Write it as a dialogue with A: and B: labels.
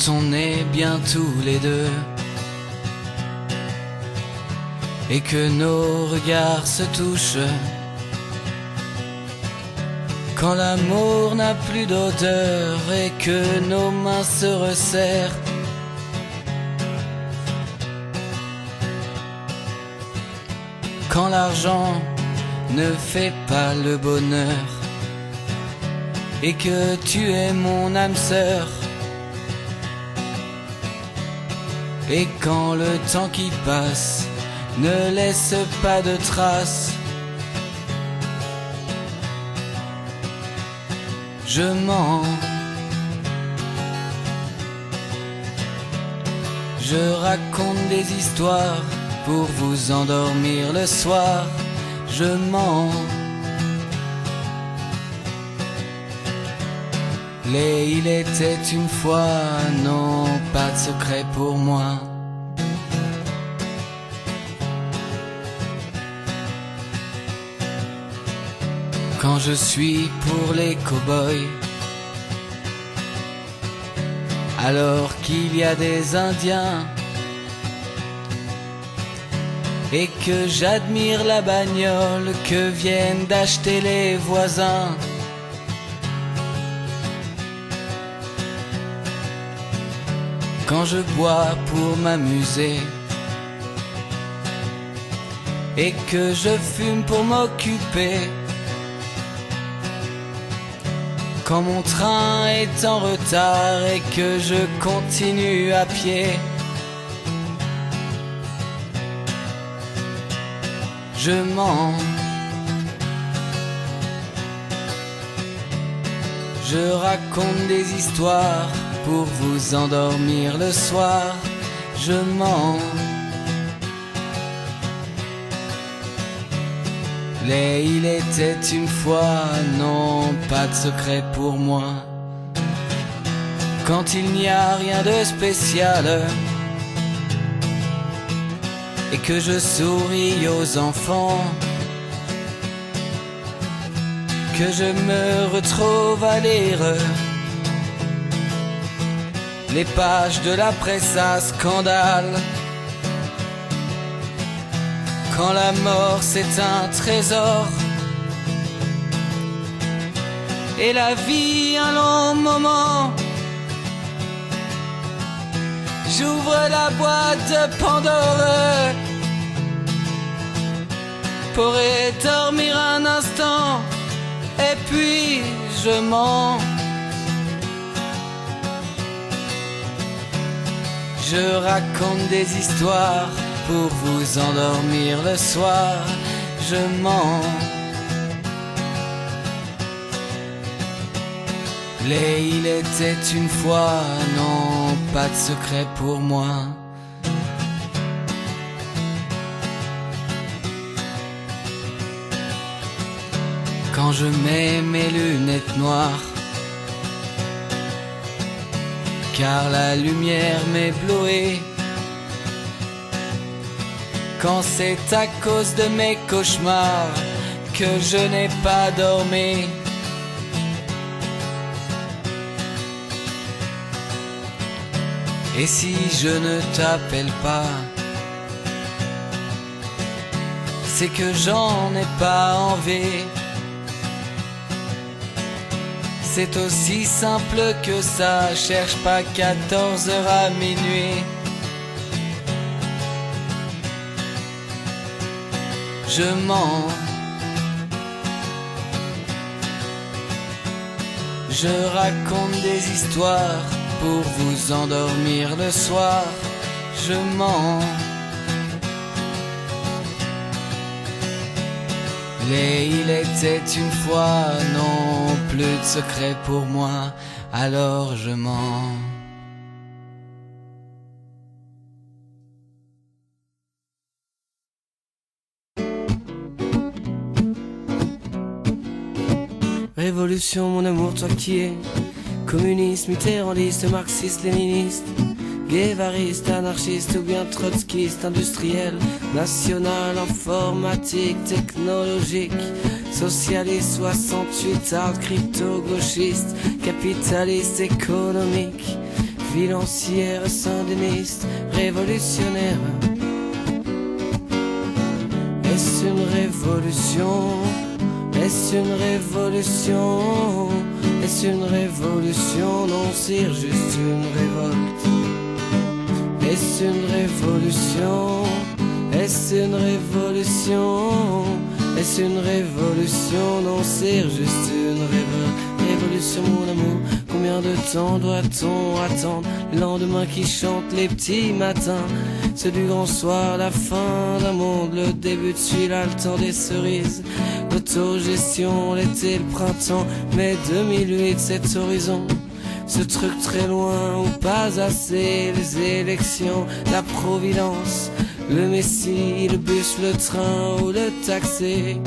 A: quand on est bien tous les deux et que nos regards se touchent, quand l'amour n'a plus d'odeur et que nos mains se resserrent, quand l'argent ne fait pas le bonheur et que tu es mon âme sœur, et quand le temps qui passe ne laisse pas de traces, je mens. Je raconte des histoires pour vous endormir le soir, je mens. Il était une fois, non, pas de secret pour moi. Quand je suis pour les cow-boys, alors qu'il y a des Indiens, et que j'admire la bagnole que viennent d'acheter les voisins, quand je bois pour m'amuser et que je fume pour m'occuper, quand mon train est en retard et que je continue à pied, je mens. Je raconte des histoires pour vous endormir le soir, je mens. Il était une fois, non, pas de secret pour moi. Quand il n'y a rien de spécial et que je souris aux enfants, que je me retrouve à lire les pages de la presse à scandale, quand la mort c'est un trésor et la vie un long moment, j'ouvre la boîte de Pandore pour y dormir un instant et puis je mens. Je raconte des histoires pour vous endormir le soir, je mens. Il était une fois, non, pas de secret pour moi. Quand je mets mes lunettes noires, car la lumière m'éblouit, quand c'est à cause de mes cauchemars que je n'ai pas dormi, et si je ne t'appelle pas, c'est que j'en ai pas envie. C'est aussi simple que ça, cherche pas 14h à minuit. Je mens. Je raconte des histoires pour vous endormir le soir, je mens. Il était une fois, non, plus de secret pour moi, alors je mens. Révolution, mon amour, toi qui es communiste, mitterrandiste, marxiste, léniniste, guévariste, anarchiste ou bien trotskiste, industriel, national, informatique, technologique, socialiste, 68, art, crypto, gauchiste, capitaliste, économique, financière, sandiniste, révolutionnaire. Est-ce une révolution? Est-ce une révolution? Est-ce une révolution? Non, c'est juste une révolte. Est-ce une révolution? Est-ce une révolution? Est-ce une révolution? Non, c'est juste une révolte. Révolution, mon amour, combien de temps doit-on attendre? Le lendemain qui chante les petits matins, c'est du grand soir, la fin d'un monde, le début de celui-là, le temps des cerises, l'autogestion, l'été, le printemps, mai 2008, cet horizon, ce truc très loin ou pas assez, les élections, la providence, le messie, le bus, le train ou le taxi.